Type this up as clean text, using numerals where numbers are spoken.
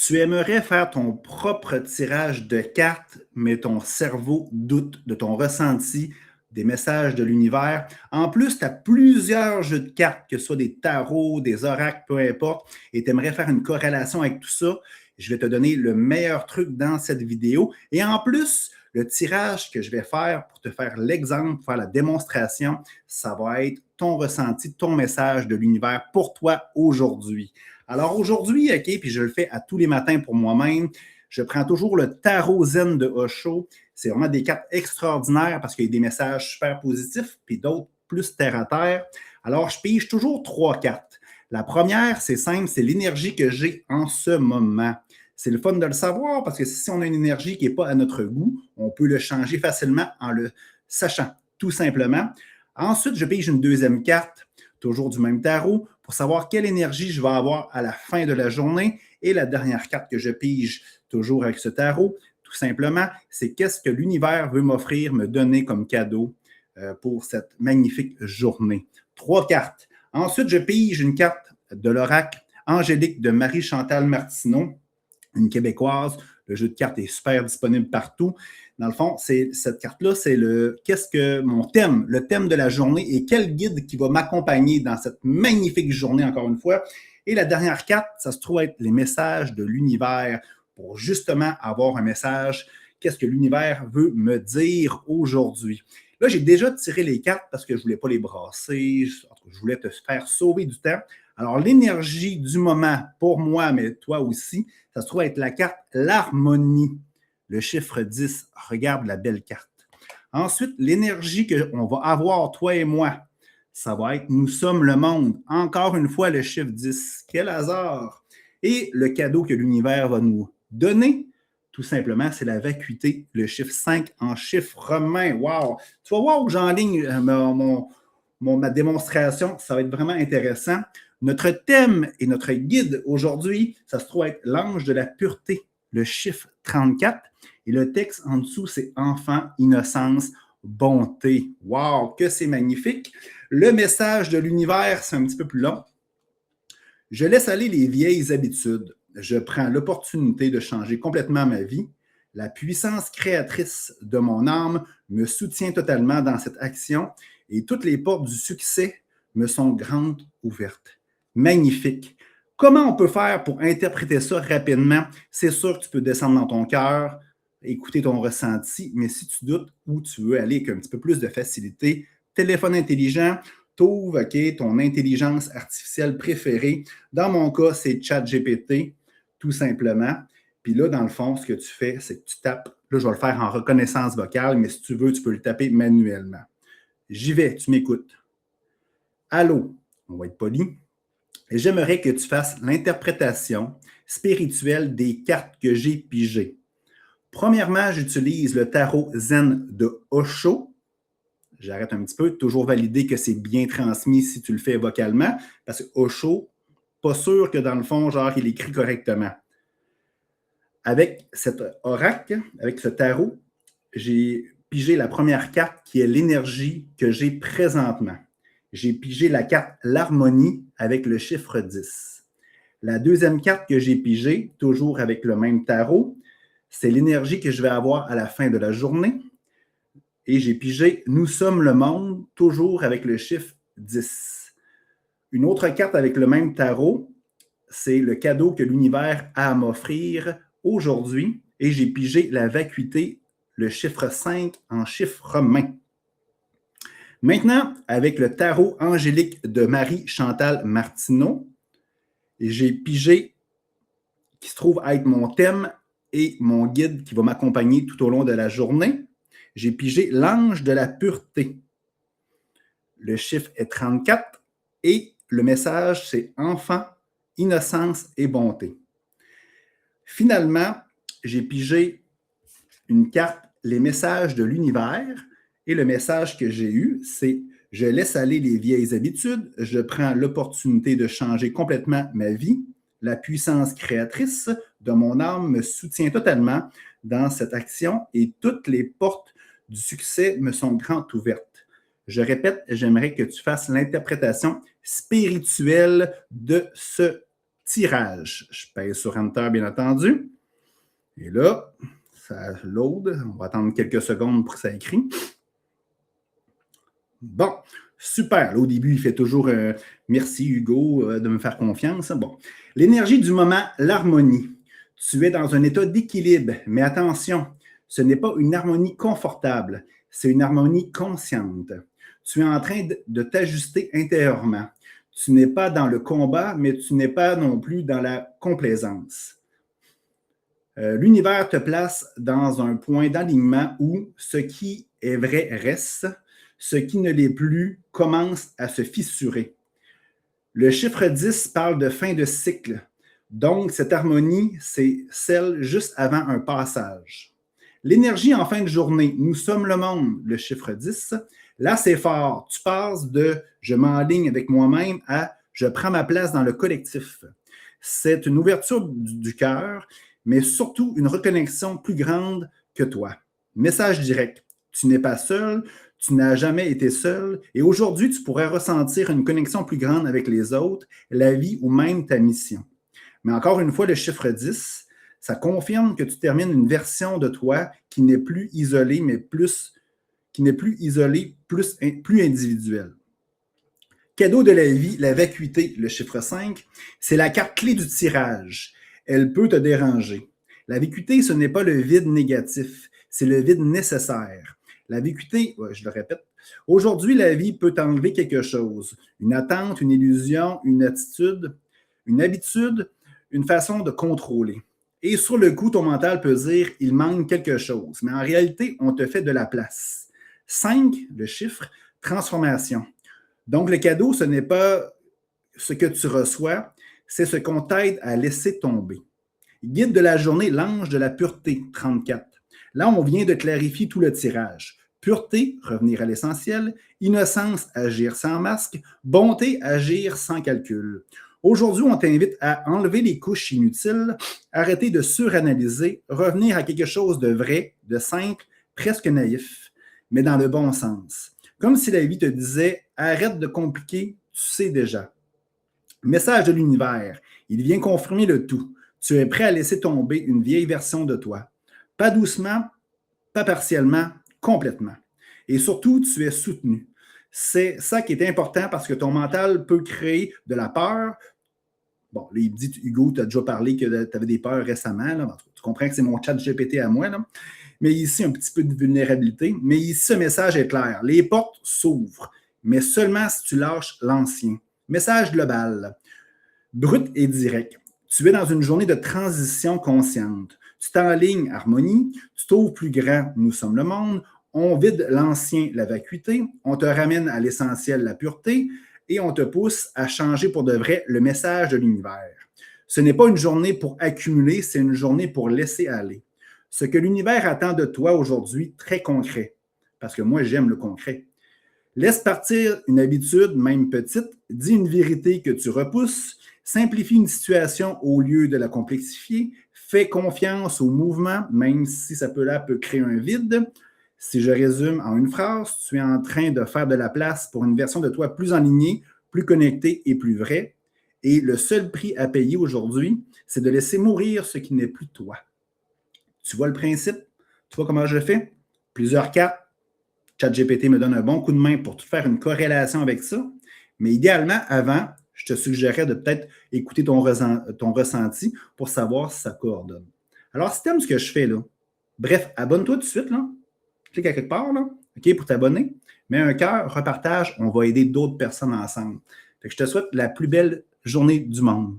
Tu aimerais faire ton propre tirage de cartes, mais ton cerveau doute de ton ressenti, des messages de l'univers. En plus, tu as plusieurs jeux de cartes, que ce soit des tarots, des oracles, peu importe, et tu aimerais faire une corrélation avec tout ça. Je vais te donner le meilleur truc dans cette vidéo. Et en plus, le tirage que je vais faire pour te faire l'exemple, pour faire la démonstration, ça va être ton ressenti, ton message de l'univers pour toi aujourd'hui. Alors aujourd'hui, OK, puis je le fais à tous les matins pour moi-même, je prends toujours le tarot zen de Osho. C'est vraiment des cartes extraordinaires parce qu'il y a des messages super positifs, puis d'autres plus terre à terre. Alors, je pige toujours 3 cartes. La première, c'est simple, c'est l'énergie que j'ai en ce moment. C'est le fun de le savoir parce que si on a une énergie qui n'est pas à notre goût, on peut le changer facilement en le sachant, tout simplement. Ensuite, je pige une deuxième carte, toujours du même tarot, pour savoir quelle énergie je vais avoir à la fin de la journée. Et la dernière carte que je pige, toujours avec ce tarot, tout simplement, c'est qu'est-ce que l'univers veut m'offrir, me donner comme cadeau pour cette magnifique journée. 3 cartes. Ensuite, je pige une carte de l'oracle Angélique de Marie-Chantal Martineau, une Québécoise. Le jeu de cartes est super disponible partout. Dans le fond, cette carte-là, c'est qu'est-ce que mon thème, le thème de la journée et quel guide qui va m'accompagner dans cette magnifique journée, encore une fois. Et la dernière carte, ça se trouve être les messages de l'univers pour justement avoir un message. Qu'est-ce que l'univers veut me dire aujourd'hui? Là, j'ai déjà tiré les cartes parce que je ne voulais pas les brasser. Je voulais te faire sauver du temps. Alors, l'énergie du moment pour moi, mais toi aussi, ça se trouve être la carte l'harmonie, le chiffre 10. Regarde la belle carte. Ensuite, l'énergie qu'on va avoir, toi et moi, ça va être nous sommes le monde. Encore une fois, le chiffre 10. Quel hasard! Et le cadeau que l'univers va nous donner, tout simplement, c'est la vacuité, le chiffre 5 en chiffre romain. Wow! Tu vas voir où j'enligne ma démonstration. Ça va être vraiment intéressant. Notre thème et notre guide aujourd'hui, ça se trouve être l'ange de la pureté, le chiffre 34. Et le texte en dessous, c'est enfant, innocence, bonté. Wow, que c'est magnifique. Le message de l'univers, c'est un petit peu plus long. Je laisse aller les vieilles habitudes. Je prends l'opportunité de changer complètement ma vie. La puissance créatrice de mon âme me soutient totalement dans cette action et toutes les portes du succès me sont grandes ouvertes. Magnifique. Comment on peut faire pour interpréter ça rapidement? C'est sûr que tu peux descendre dans ton cœur, écouter ton ressenti, mais si tu doutes où tu veux aller avec un petit peu plus de facilité, téléphone intelligent, t'ouvres ton intelligence artificielle préférée. Dans mon cas, c'est ChatGPT, tout simplement. Puis là, dans le fond, ce que tu fais, c'est que tu tapes. Là, je vais le faire en reconnaissance vocale, mais si tu veux, tu peux le taper manuellement. J'y vais, tu m'écoutes. Allô, on va être poli. J'aimerais que tu fasses l'interprétation spirituelle des cartes que j'ai pigées. Premièrement, j'utilise le tarot zen de Osho. J'arrête un petit peu, toujours valider que c'est bien transmis si tu le fais vocalement, parce que Osho, pas sûr que dans le fond, genre, il écrit correctement. Avec cet oracle, avec ce tarot, j'ai pigé la première carte qui est l'énergie que j'ai présentement. J'ai pigé la carte l'harmonie avec le chiffre 10. La deuxième carte que j'ai pigée, toujours avec le même tarot, c'est l'énergie que je vais avoir à la fin de la journée. Et j'ai pigé nous sommes le monde, toujours avec le chiffre 10. Une autre carte avec le même tarot, c'est le cadeau que l'univers a à m'offrir aujourd'hui. Et j'ai pigé la vacuité, le chiffre 5 en chiffre romain. Maintenant, avec le tarot angélique de Marie-Chantal Martineau, j'ai pigé, qui se trouve être mon thème et mon guide qui va m'accompagner tout au long de la journée. J'ai pigé l'ange de la pureté. Le chiffre est 34 et le message, c'est enfant, innocence et bonté. Finalement, j'ai pigé une carte, les messages de l'univers, et le message que j'ai eu, c'est je laisse aller les vieilles habitudes, je prends l'opportunité de changer complètement ma vie, la puissance créatrice de mon âme me soutient totalement dans cette action et toutes les portes du succès me sont grandes ouvertes. Je répète, j'aimerais que tu fasses l'interprétation spirituelle de ce tirage. Je pèse sur Enter, bien entendu. Et là, ça load. On va attendre quelques secondes pour que ça écrit. Bon, super. Là, au début, il fait toujours merci Hugo de me faire confiance. Bon, l'énergie du moment, l'harmonie. Tu es dans un état d'équilibre, mais attention, ce n'est pas une harmonie confortable, c'est une harmonie consciente. Tu es en train de t'ajuster intérieurement. Tu n'es pas dans le combat, mais tu n'es pas non plus dans la complaisance. L'univers te place dans un point d'alignement où ce qui est vrai reste, ce qui ne l'est plus commence à se fissurer. Le chiffre 10 parle de fin de cycle. Donc, cette harmonie, c'est celle juste avant un passage. L'énergie en fin de journée, nous sommes le monde, le chiffre 10. Là, c'est fort. Tu passes de je m'enligne avec moi-même à je prends ma place dans le collectif. C'est une ouverture du cœur, mais surtout une reconnexion plus grande que toi. Message direct. Tu n'es pas seul, tu n'as jamais été seul, et aujourd'hui, tu pourrais ressentir une connexion plus grande avec les autres, la vie ou même ta mission. Mais encore une fois, le chiffre 10, ça confirme que tu termines une version de toi qui n'est plus isolée, mais plus individuelle. Cadeau de la vie, la vacuité, le chiffre 5, c'est la carte clé du tirage. Elle peut te déranger. La vacuité, ce n'est pas le vide négatif, c'est le vide nécessaire. La vacuité, je le répète, aujourd'hui, la vie peut t'enlever quelque chose. Une attente, une illusion, une attitude, une habitude, une façon de contrôler. Et sur le coup, ton mental peut dire « il manque quelque chose ». Mais en réalité, on te fait de la place. 5, le chiffre, transformation. Donc, le cadeau, ce n'est pas ce que tu reçois, c'est ce qu'on t'aide à laisser tomber. Guide de la journée, l'ange de la pureté, 34. Là, on vient de clarifier tout le tirage. Pureté, revenir à l'essentiel. Innocence, agir sans masque. Bonté, agir sans calcul. Aujourd'hui, on t'invite à enlever les couches inutiles, arrêter de suranalyser, revenir à quelque chose de vrai, de simple, presque naïf, mais dans le bon sens. Comme si la vie te disait « arrête de compliquer, tu sais déjà ». Message de l'univers, il vient confirmer le tout. Tu es prêt à laisser tomber une vieille version de toi. Pas doucement, pas partiellement, complètement. Et surtout, tu es soutenu. C'est ça qui est important parce que ton mental peut créer de la peur. Bon, là, il me dit, Hugo, tu as déjà parlé que tu avais des peurs récemment. Là. Tu comprends que c'est mon chat GPT à moi. Là. Mais ici, un petit peu de vulnérabilité. Mais ici, ce message est clair. Les portes s'ouvrent, mais seulement si tu lâches l'ancien. Message global, brut et direct. Tu es dans une journée de transition consciente. Tu t'enlignes harmonie, tu t'ouvres plus grand, nous sommes le monde, on vide l'ancien, la vacuité, on te ramène à l'essentiel, la pureté, et on te pousse à changer pour de vrai le message de l'univers. Ce n'est pas une journée pour accumuler, c'est une journée pour laisser aller. Ce que l'univers attend de toi aujourd'hui, très concret, parce que moi j'aime le concret. Laisse partir une habitude, même petite, dis une vérité que tu repousses, simplifie une situation au lieu de la complexifier, fais confiance au mouvement, même si ça peut créer un vide. Si je résume en une phrase, tu es en train de faire de la place pour une version de toi plus alignée, plus connectée et plus vraie. Et le seul prix à payer aujourd'hui, c'est de laisser mourir ce qui n'est plus toi. Tu vois le principe? Tu vois comment je fais? Plusieurs cartes. ChatGPT me donne un bon coup de main pour te faire une corrélation avec ça. Mais idéalement, avant, je te suggérerais de peut-être écouter ton ressenti pour savoir si ça coordonne. Alors, si tu aimes ce que je fais là, bref, abonne-toi tout de suite, là. Clique à quelque part, là, OK, pour t'abonner. Mets un cœur, repartage, on va aider d'autres personnes ensemble. Fait que je te souhaite la plus belle journée du monde.